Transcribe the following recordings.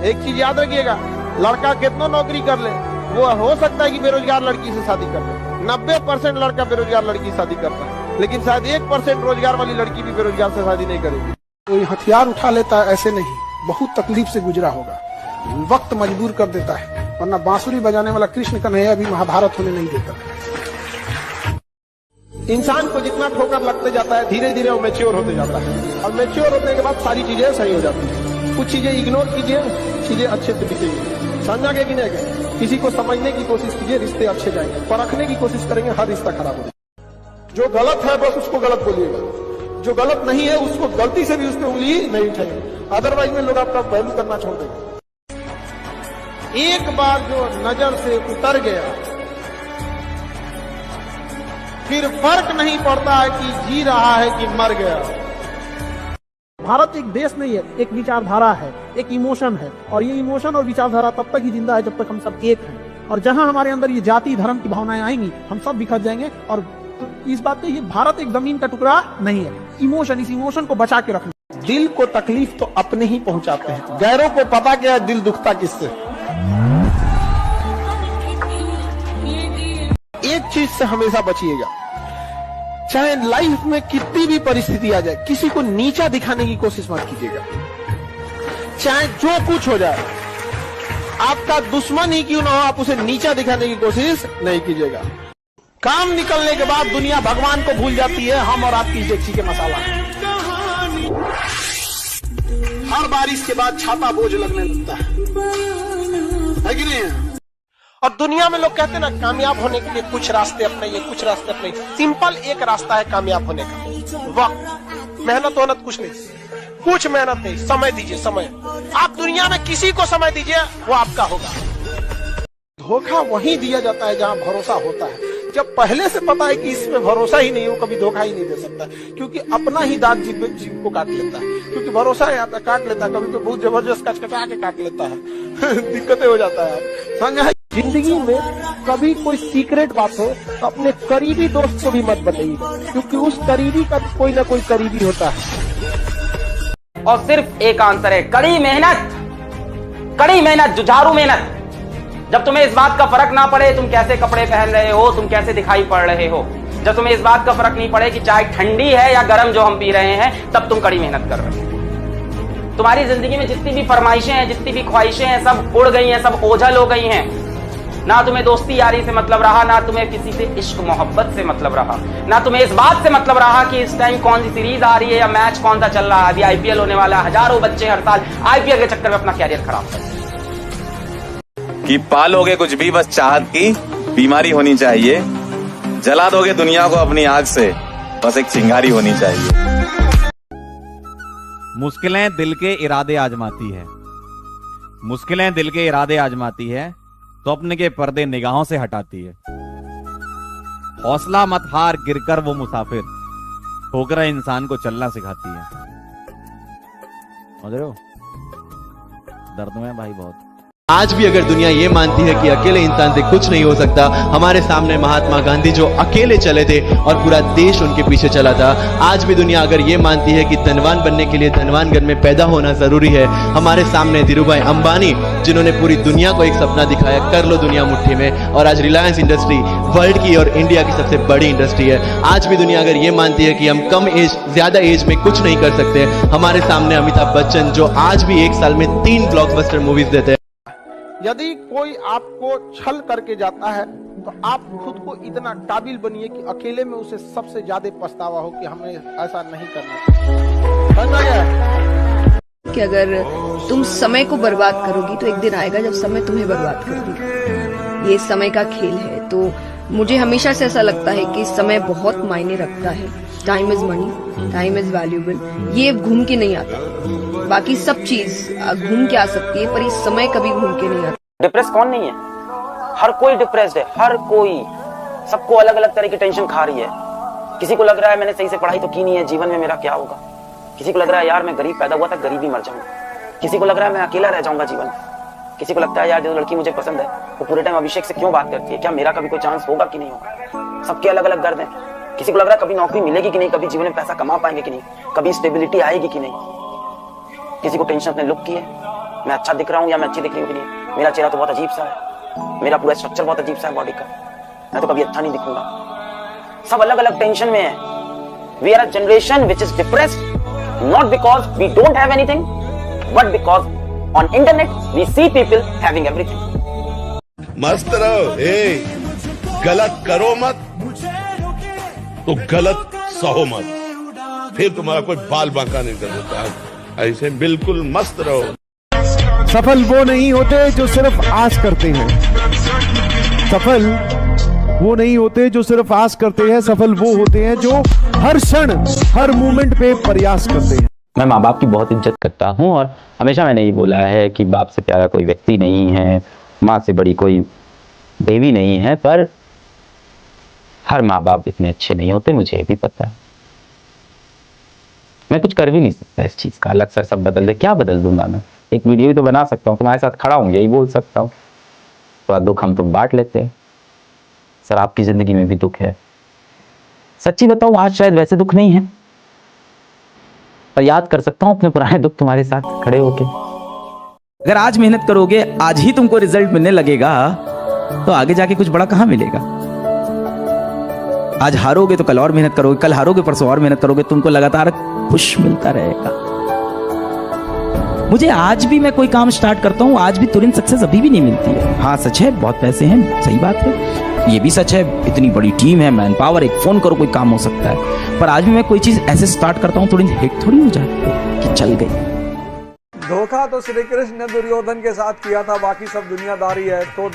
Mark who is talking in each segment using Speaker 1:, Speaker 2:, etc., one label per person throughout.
Speaker 1: एक चीज याद रखिएगा, लड़का कितना नौकरी कर ले, वो हो सकता है कि बेरोजगार लड़की से शादी कर ले। 90% लड़का बेरोजगार लड़की से शादी करता है, लेकिन शायद 1% रोजगार वाली लड़की भी बेरोजगार से शादी नहीं करेगी।
Speaker 2: कोई हथियार उठा लेता है ऐसे नहीं, बहुत तकलीफ से गुजरा होगा, वक्त मजबूर कर देता है, वरना बांसुरी बजाने वाला कृष्ण कन्हैया भी महाभारत होने नहीं देता।
Speaker 1: इंसान को जितना ठोकर लगते जाता है, धीरे धीरे वो मैच्योर होते जाता है, और मैच्योर होने के बाद सारी चीजें सही हो जाती है। कुछ चीजें इग्नोर कीजिए, चीजें अच्छे से दिखेंगी। समझा के कि नहीं गए, किसी को समझने की कोशिश कीजिए, रिश्ते अच्छे जाएंगे। परखने की कोशिश करेंगे, हर रिश्ता खराब हो जाएगा। जो गलत है बस उसको गलत बोलिएगा, जो गलत नहीं है उसको गलती से भी उसने उंगली नहीं उठाएंगे, अदरवाइज में लोग आपका वैल्यू करना छोड़ देंगे। एक बार जो नजर से उतर गया, फिर फर्क नहीं पड़ता है कि जी रहा है कि मर गया।
Speaker 3: भारत एक देश नहीं है, एक विचारधारा है, एक इमोशन है, और ये इमोशन और विचारधारा तब तक ही जिंदा है जब तक हम सब एक हैं। और जहां हमारे अंदर ये जाति धर्म की भावनाएं आएंगी, हम सब बिखर जाएंगे। और इस बात पे ये भारत एक जमीन का टुकड़ा नहीं है। इमोशन, इस इमोशन को बचा के रखना।
Speaker 1: दिल को तकलीफ तो अपने ही पहुंचाते हैं, गैरों को पता क्या है दिल दुखता किससे। एक चीज से हमेशा बचिएगा, चाहे लाइफ में कितनी भी परिस्थिति आ जाए, किसी को नीचा दिखाने की कोशिश मत कीजिएगा। चाहे जो कुछ हो जाए, आपका दुश्मन ही क्यों ना हो, आप उसे नीचा दिखाने की कोशिश नहीं कीजिएगा। काम निकलने के बाद दुनिया भगवान को भूल जाती है, हम और आपकी डेगची के मसाला। हर बारिश के बाद छाता बोझ लगने लगता है कि नहीं? और दुनिया में लोग कहते हैं ना, कामयाब होने के लिए कुछ रास्ते अपनाइए, कुछ रास्ते अपनाइए। सिंपल एक रास्ता है कामयाब होने का, वक्त। मेहनत वहनत कुछ नहीं, कुछ मेहनत नहीं, समय दीजिए, समय। आप दुनिया में किसी को समय दीजिए, वो आपका होगा। धोखा वहीं दिया जाता है जहां भरोसा होता है। जब पहले से पता है कि इसमें भरोसा ही नहीं, वो कभी धोखा ही नहीं दे सकता, क्योंकि अपना ही दांत जीव को काट लेता है। क्योंकि भरोसा है आता काट लेता है, कभी तो बहुत जबरदस्त कचकचा के काट लेता है। दिक्कतें हो जाता है। समझा? जिंदगी में कभी कोई सीक्रेट बात हो तो अपने करीबी दोस्त को भी मत बताइए, क्योंकि उस करीबी का कोई ना कोई करीबी होता है।
Speaker 4: और सिर्फ एक आंसर है, कड़ी मेहनत, कड़ी मेहनत, जुझारू मेहनत। जब तुम्हें इस बात का फर्क ना पड़े तुम कैसे कपड़े पहन रहे हो, तुम कैसे दिखाई पड़ रहे हो, जब तुम्हें इस बात का फर्क नहीं पड़े कि चाय ठंडी है या गर्म जो हम पी रहे हैं, तब तुम कड़ी मेहनत कर रहे हो। तुम्हारी जिंदगी में जितनी भी फरमाइशें हैं, जितनी भी ख्वाहिशें हैं, सब उड़ गई हैं, सब ओझल हो गई हैं। ना तुम्हें दोस्ती यारी से मतलब रहा, ना तुम्हें किसी से इश्क मोहब्बत से मतलब रहा, ना तुम्हें इस बात से मतलब रहा कि इस टाइम कौन सी सीरीज आ रही है या मैच कौन सा चल रहा है। अभी आईपीएल होने वाला है, हजारों बच्चे हर साल आईपीएल के चक्कर में अपना कैरियर खराब करते हैं।
Speaker 5: कि पालोगे कुछ भी बस चाहत की बीमारी होनी चाहिए, जला दोगे दुनिया को अपनी आग से बस एक चिंगारी होनी चाहिए।
Speaker 6: मुश्किलें दिल के इरादे आजमाती है, मुश्किलें दिल के इरादे आजमाती है, स्वप्न के पर्दे निगाहों से हटाती है। हौसला मत हार, गिरकर वो मुसाफिर, ठोकरें इंसान को चलना सिखाती है। समझ रहे हो? दर्द में भाई बहुत।
Speaker 7: आज भी अगर दुनिया ये मानती है कि अकेले इंसान से कुछ नहीं हो सकता, हमारे सामने महात्मा गांधी जो अकेले चले थे और पूरा देश उनके पीछे चला था। आज भी दुनिया अगर ये मानती है कि धनवान बनने के लिए धनवान घर में पैदा होना जरूरी है, हमारे सामने धीरूभाई अंबानी जिन्होंने पूरी दुनिया को एक सपना दिखाया, कर लो दुनिया मुट्ठी में, और आज रिलायंस इंडस्ट्री वर्ल्ड की और इंडिया की सबसे बड़ी इंडस्ट्री है। आज भी दुनिया अगर ये मानती है कि हम कम एज ज्यादा एज में कुछ नहीं कर सकते, हमारे सामने अमिताभ बच्चन जो आज भी एक साल में 3 ब्लॉकबस्टर मूवीज देते हैं।
Speaker 1: यदि कोई आपको छल करके जाता है तो आप खुद को इतना काबिल बनिए कि अकेले में उसे सबसे ज्यादा पछतावा हो कि हमें ऐसा नहीं करना चाहिए।
Speaker 8: कि अगर तुम समय को बर्बाद करोगी तो एक दिन आएगा जब समय तुम्हें बर्बाद करोगी। ये समय का खेल है। तो मुझे हमेशा से ऐसा लगता है कि समय बहुत मायने रखता है। Time is money, time is valuable. ये घूम के नहीं आता, बाकी सब चीज घूम के आ सकती है, पर ये समय कभी घूम के नहीं आता।
Speaker 4: डिप्रेस कौन नहीं है? हर कोई डिप्रेस्ड है, हर कोई। सबको अलग अलग तरह की टेंशन खा रही है। किसी को लग रहा है मैंने सही से पढ़ाई तो की नहीं है, जीवन में मेरा क्या होगा। किसी को लग रहा है यार मैं गरीब पैदा हुआ था, गरीब ही मर जाऊंगा। किसी को लग रहा है मैं अकेला रह जाऊंगा जीवन में। किसी को लगता है यार जो लड़की मुझे पसंद है वो पूरे टाइम अभिषेक से क्यों बात करती है, क्या मेरा कभी कोई चांस होगा कि नहीं होगा। सबके अलग अलग दर्द है। किसी को लग रहा है कभी नौकरी मिलेगी कि नहीं, कभी जीवन में पैसा कमा पाएंगे कि नहीं, कभी स्टेबिलिटी आएगी कि नहीं। किसी को टेंशन अपने लुक की है, मैं अच्छा दिख रहा हूँ या मैं अच्छी दिख रही हूँ कि नहीं। मेरा चेहरा तो बहुत अजीब सा है, मेरा पूरा स्ट्रक्चर बहुत अजीब सा है बॉडी का, मैं तो कभी अच्छा नहीं दिखूंगा। सब अलग अलग टेंशन में है। We are a generation which is depressed, not because we don't have anything, but because on internet we see people having everything.
Speaker 9: मस्त रहो, गलत करो मत तो गलत सहो मत, फिर तुम्हारा कोई बाल बांका नहीं कर देता। ऐसे बिल्कुल मस्त रहो।
Speaker 10: सफल वो नहीं होते जो सिर्फ आस करते हैं, सफल वो नहीं होते जो सिर्फ आस करते हैं, सफल वो होते हैं जो हर क्षण हर मोमेंट पे प्रयास करते हैं।
Speaker 4: मैं माँ बाप की बहुत इज्जत करता हूँ और हमेशा मैंने ये बोला है कि बाप से प्यारा कोई व्यक्ति नहीं है, माँ से बड़ी कोई देवी नहीं है, पर हर माँ बाप इतने अच्छे नहीं होते, मुझे भी पता है। मैं कुछ कर भी नहीं सकता इस चीज का, अलग से सब बदल दे, क्या बदल दूंगा मैं? एक वीडियो ही तो बना सकता हूँ, तुम्हारे साथ खड़ा हूँ यही बोल सकता हूँ। थोड़ा दुख हम तुम बांट लेते हैं। सर आपकी जिंदगी में भी दुख है, सच्ची बताऊं आज शायद वैसे दुख नहीं है, पर याद कर सकता हूं अपने पुराने दुख तुम्हारे साथ खड़े होके।
Speaker 11: अगर आज मेहनत करोगे, आज ही तुमको रिजल्ट मिलने लगेगा, तो आगे जाके कुछ बड़ा कहां मिलेगा। आज हारोगे तो कल और मेहनत करोगे, कल हारोगे परसों और मेहनत करोगे, तुमको लगातार खुश मिलता रहेगा। मुझे आज भी मैं कोई काम स्टार्ट करता हूं, आज भी तुरंत सक्सेस अभी भी नहीं मिलती है। हाँ सच है, बहुत पैसे हैं, सही बात है, ये भी सच है, इतनी बड़ी टीम है, मैन पावर, एक फोन करो कोई काम हो सकता है, पर आज भी मैं कोई चीज ऐसे स्टार्ट करता हूँ तुरंत हिट थोड़ी हो जाती है कि चल गई।
Speaker 12: धोखा तो श्री कृष्ण ने दुर्योधन के साथ किया था, बाकी सब दुनियादारी है। तो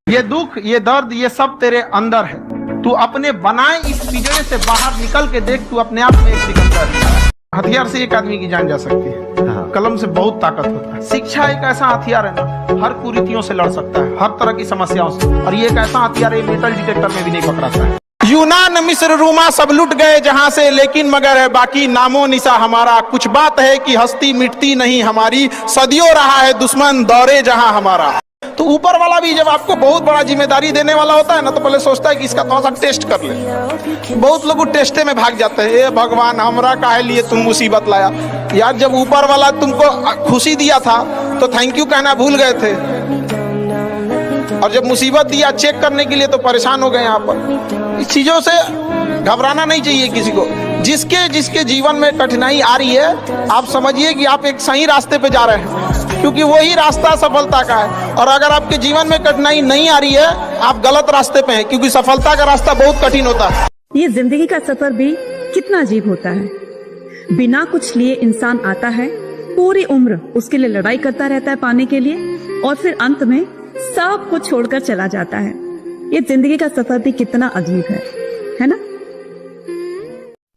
Speaker 2: ये दुख, ये दर्द, ये सब तेरे अंदर है। तू अपने बनाए इस पिंजरे से बाहर निकल के देख, तू अपने आप में एक सिकंदर है। हथियार से एक आदमी की जान जा सकती है, कलम से बहुत ताकत होता है। शिक्षा एक ऐसा हथियार है ना, हर कुरीतियों से लड़ सकता है, हर तरह की समस्याओं से, और ये एक ऐसा हथियार है मेटल डिटेक्टर में भी नहीं पकड़ाता है। यूनान, मिस्र, रोमा सब लुट गए जहां से, लेकिन मगर है बाकी नामो निशा हमारा। कुछ बात है कि हस्ती मिटती नहीं हमारी, सदियों रहा है दुश्मन दौरे जहां हमारा। तो ऊपर वाला भी जब आपको बहुत बड़ा जिम्मेदारी देने वाला होता है ना, तो पहले सोचता है कि इसका थोड़ा सा टेस्ट कर ले। बहुत लोग टेस्टे में भाग जाते हैं, ए भगवान हमरा काहे लिए तुम मुसीबत लाया। यार जब ऊपर वाला तुमको खुशी दिया था तो थैंक यू कहना भूल गए थे, और जब मुसीबत दिया चेक करने के लिए तो परेशान हो गए। यहाँ पर इस चीजों से घबराना नहीं चाहिए किसी को। जिसके जिसके जीवन में कठिनाई आ रही है, आप समझिए कि आप एक सही रास्ते पे जा रहे हैं, क्योंकि वही रास्ता सफलता का है। और अगर आपके जीवन में कठिनाई नहीं आ रही है, आप गलत रास्ते पे हैं, क्योंकि सफलता का रास्ता बहुत कठिन होता है।
Speaker 13: ये जिंदगी का सफर भी कितना अजीब होता है। बिना कुछ लिए इंसान आता है, पूरी उम्र उसके लिए लड़ाई करता रहता है पाने के लिए, और फिर अंत में सब कुछ छोड़कर चला जाता है। ये जिंदगी का सफर भी कितना अजीब है ना।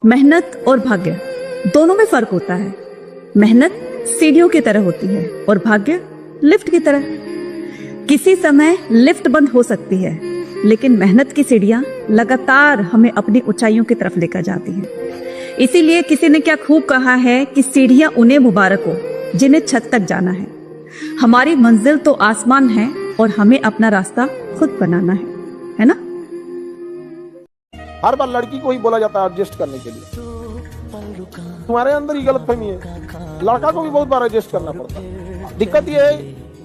Speaker 13: मेहनत और भाग्य दोनों में फर्क होता है। मेहनत सीढ़ियों की तरह होती है और भाग्य लिफ्ट की तरह। किसी समय लिफ्ट बंद हो सकती है, लेकिन मेहनत की सीढ़ियां लगातार हमें अपनी ऊंचाइयों की तरफ लेकर जाती हैं। इसीलिए किसी ने क्या खूब कहा है कि सीढ़ियां उन्हें मुबारक हो जिन्हें छत तक जाना है। हमारी मंजिल तो आसमान है और हमें अपना रास्ता खुद बनाना है ना।
Speaker 2: हर बार लड़की को ही बोला जाता है एडजस्ट करने के लिए, तुम्हारे अंदर ही गलतफहमी है। लड़का को भी बहुत बार एडजस्ट करना पड़ता है। दिक्कत ये है,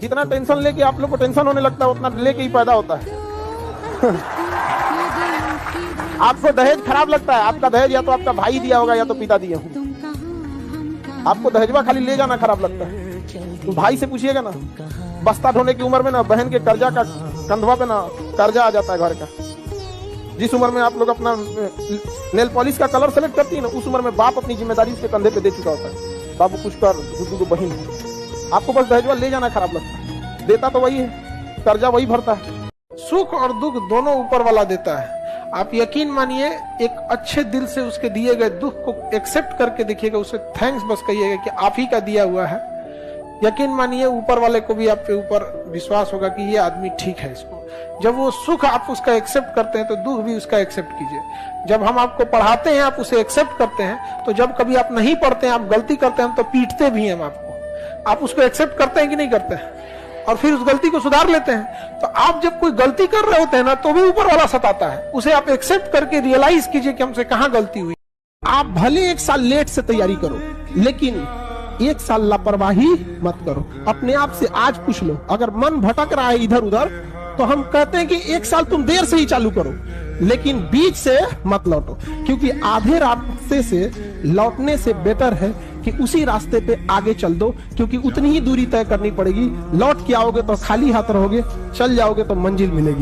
Speaker 2: जितना टेंशन लेके आप लोग को टेंशन होने लगता है, उतना लेके ही पैदा होता है। आपको दहेज खराब लगता है, आपका दहेज या तो आपका भाई दिया होगा या तो पिता दिए होंगे। आपको दहेजवा खाली ले जाना खराब लगता है, तो भाई से पूछिएगा ना, बस्ता ढोने की उम्र में ना बहन के कर्जा का कंधवा पे ना कर्जा आ जाता है घर का। जिस उम्र में आप लोग अपना नेल पॉलिश का कलर सेलेक्ट करती है ना, उस उम्र में बाप अपनी जिम्मेदारी उसके कंधे पे दे चुका होता है। बाबू कुछ कर, गुड्डू को बहन है। आपको बस दहेजवा ले जाना खराब लगता है, देता तो वही है, कर्जा वही भरता है। सुख और दुख दोनों ऊपर वाला देता है। आप यकीन मानिए, एक अच्छे दिल से उसके दिए गए दुख को एक्सेप्ट करके देखिएगा, उसे थैंक्स बस कहिएगा कि आप ही का दिया हुआ है। यकीन मानिए ऊपर वाले को भी आपके ऊपर विश्वास होगा कि ये आदमी ठीक है। इसको जब वो सुख आप उसका एक्सेप्ट करते हैं, तो दुख भी उसका एक्सेप्ट कीजिए। जब हम आपको पढ़ाते हैं, आप उसे एक्सेप्ट करते हैं, तो जब कभी आप नहीं पढ़ते हैं, आप गलती करते हैं, तो पीटते भी हैं हम आपको, आप उसको एक्सेप्ट करते हैं कि नहीं करते हैं, और फिर उस गलती को सुधार लेते हैं। तो आप जब कोई गलती कर रहे होते हैं ना, तो भी ऊपर वाला सताता है, उसे आप एक्सेप्ट करके रियलाइज कीजिए कि हमसे कहाँ गलती हुई।
Speaker 1: आप भले 1 साल लेट से तैयारी करो, लेकिन 1 साल लापरवाही मत करो। अपने आप से आज पूछ लो, अगर मन भटक रहा है इधर उधर, तो हम कहते हैं कि 1 साल तुम देर से ही चालू करो, लेकिन बीच से मत लौटो, क्योंकि आधे रास्ते से लौटने से बेटर है कि उसी रास्ते पे आगे चल दो, क्योंकि उतनी ही दूरी तय करनी पड़ेगी। लौट के आओगे तो खाली हाथ रहोगे, चल जाओगे तो मंजिल मिलेगी।